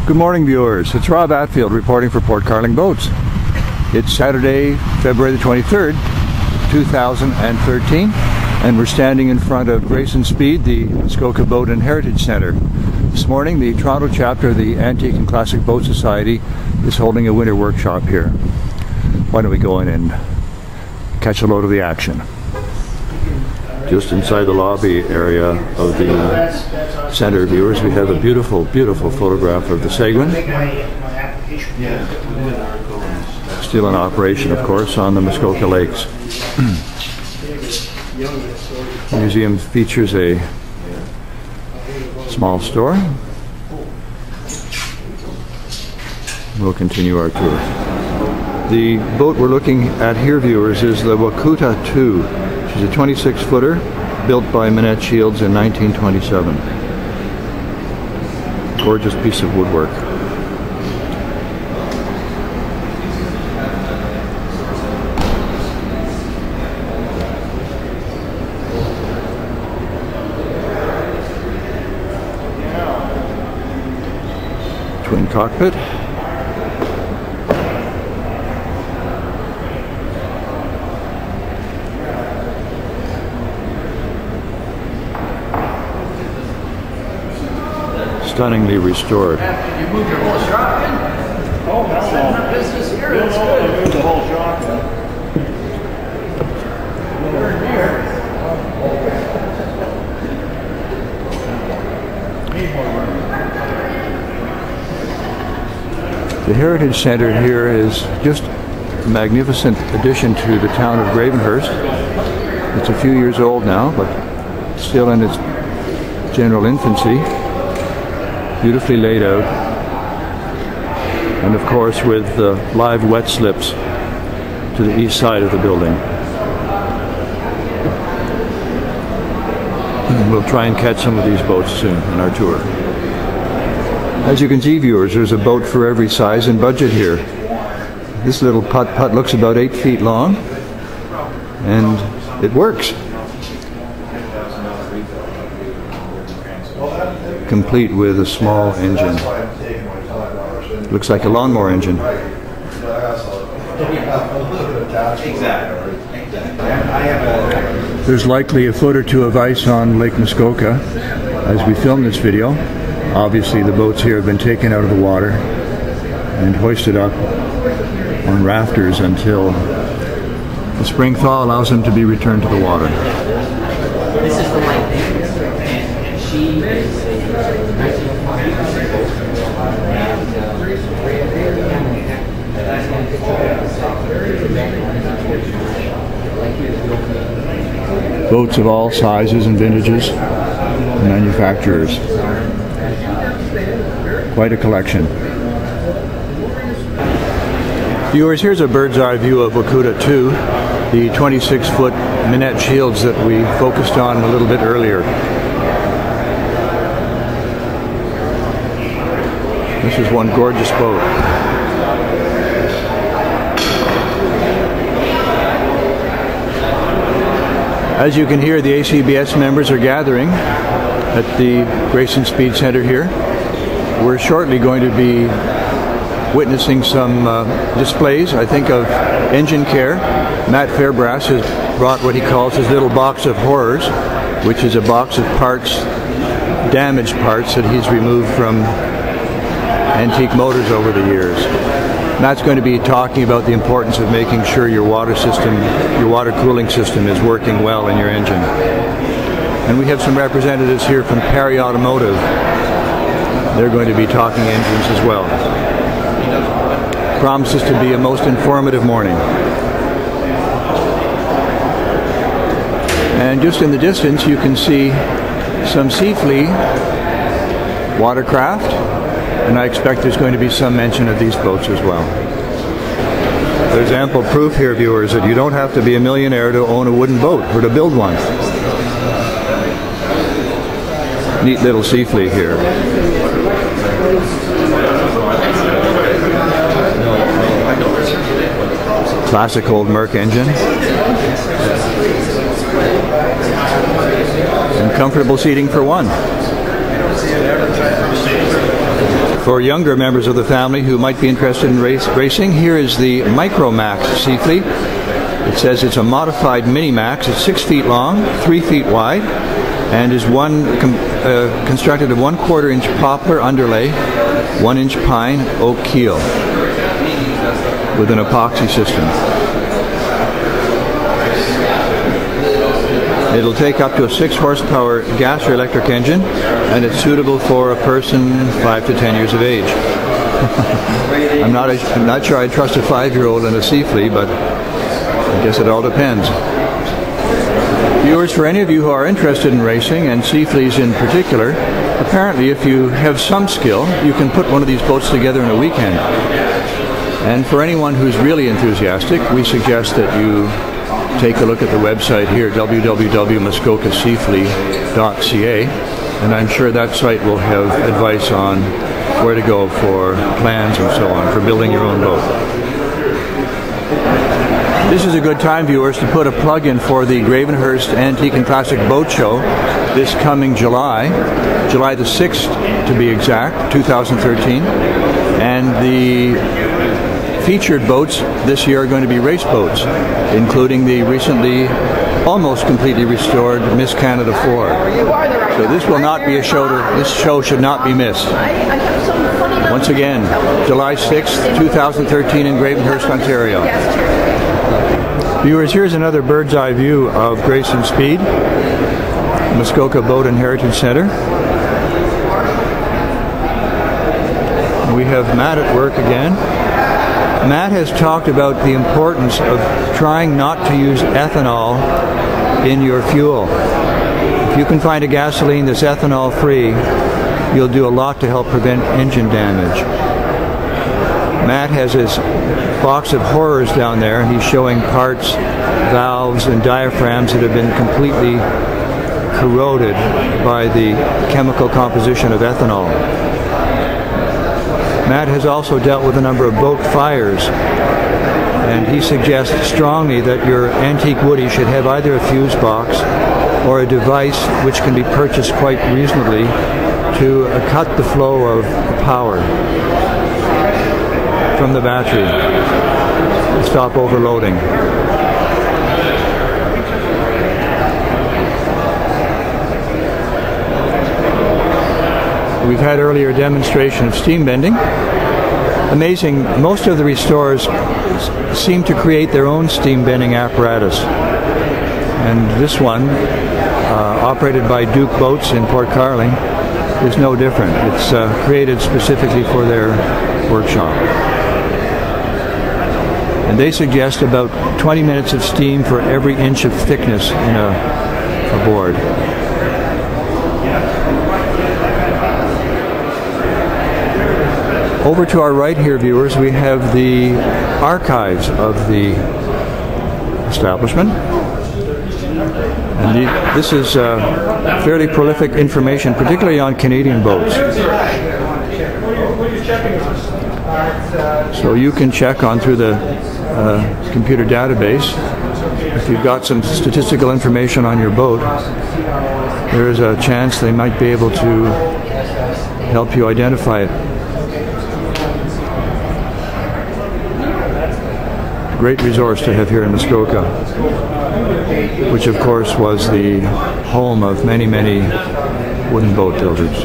Good morning, viewers. It's Rob Atfield reporting for Port Carling Boats. It's Saturday, February the 23rd, 2013, and we're standing in front of Grace and Speed, the Muskoka Boat and Heritage Centre. This morning, the Toronto chapter of the Antique and Classic Boat Society is holding a winter workshop here. Why don't we go in and catch a load of the action? Just inside the lobby area of the center, viewers, we have a beautiful, beautiful photograph of the Seguin. Still in operation, of course, on the Muskoka Lakes. The museum features a small store. We'll continue our tour. The boat we're looking at here, viewers, is the Muskoka 2. She's a 26-footer built by Minette Shields in 1927. Gorgeous piece of woodwork. Twin cockpit. Stunningly restored. You moved your whole shop in? Oh, no. Setting up business here, that's good. Moved the whole shop in. We're here. Need more room. The Heritage Centre here is just a magnificent addition to the town of Gravenhurst. It's a few years old now, but still in its general infancy. Beautifully laid out, and of course with live wet slips to the east side of the building. We'll try and catch some of these boats soon in our tour. As you can see, viewers, there's a boat for every size and budget here. This little putt-putt looks about 8 feet long, and it works. Complete with a small engine. Looks like a lawnmower engine. There's likely a foot or two of ice on Lake Muskoka as we film this video. Obviously the boats here have been taken out of the water and hoisted up on rafters until the spring thaw allows them to be returned to the water. This is the white thing, and she is boats of all sizes and vintages and manufacturers. Quite a collection. Viewers, here's a bird's eye view of Muskoka 2, the 26-foot Minette Shields that we focused on a little bit earlier. This is one gorgeous boat. As you can hear, the ACBS members are gathering at the Grace and Speed Center here. We're shortly going to be witnessing some displays, I think, of engine care. Matt Fairbrass has brought what he calls his little box of horrors, which is a box of parts, damaged parts that he's removed from antique motors over the years. Matt's going to be talking about the importance of making sure your water system, your water cooling system is working well in your engine. And we have some representatives here from Perry Automotive. They're going to be talking engines as well. Promises to be a most informative morning. And just in the distance you can see some Seafleet watercraft, and I expect there's going to be some mention of these boats as well. There's ample proof here, viewers, that you don't have to be a millionaire to own a wooden boat or to build one. Neat little Seafleet here. Classic old Merc engine. And comfortable seating for one. For younger members of the family who might be interested in racing, here is the Micromax Sea Fleet. It says it's a modified Mini-Max. It's 6 feet long, 3 feet wide, and is constructed of 1/4 inch poplar underlay, 1 inch pine oak keel with an epoxy system. It'll take up to a 6 horsepower gas or electric engine, and it's suitable for a person 5 to 10 years of age. I'm not sure I'd trust a 5-year-old in a Sea Flea, but I guess it all depends. Viewers, for any of you who are interested in racing, and Sea Fleas in particular, apparently if you have some skill, you can put one of these boats together in a weekend. And for anyone who's really enthusiastic, we suggest that you take a look at the website here, www.muskokaseafleet.ca, and I'm sure that site will have advice on where to go for plans and so on for building your own boat. This is a good time, viewers, to put a plug in for the Gravenhurst Antique and Classic Boat Show this coming July the 6th to be exact, 2013, and the featured boats this year are going to be race boats, including the recently almost completely restored Miss Canada 4. So this will not be a show this show should not be missed. Once again, July 6th, 2013 in Gravenhurst, Ontario. Viewers, here's another bird's eye view of Grace and Speed, Muskoka Boat and Heritage Center. We have Matt at work again. Matt has talked about the importance of trying not to use ethanol in your fuel. If you can find a gasoline that's ethanol free, you'll do a lot to help prevent engine damage. Matt has his box of horrors down there, and he's showing parts, valves, and diaphragms that have been completely corroded by the chemical composition of ethanol. Matt has also dealt with a number of boat fires, and he suggests strongly that your antique woody should have either a fuse box or a device which can be purchased quite reasonably to cut the flow of power from the battery to stop overloading. We've had earlier a demonstration of steam bending. Amazing, most of the restorers seem to create their own steam bending apparatus. And this one, operated by Duke Boats in Port Carling, is no different. It's created specifically for their workshop. And they suggest about 20 minutes of steam for every inch of thickness in a board. Over to our right here, viewers, we have the archives of the establishment. And this is fairly prolific information, particularly on Canadian boats. So you can check on through the computer database. If you've got some statistical information on your boat, there is a chance they might be able to help you identify it. Great resource to have here in Muskoka, which of course was the home of many, many wooden boat builders.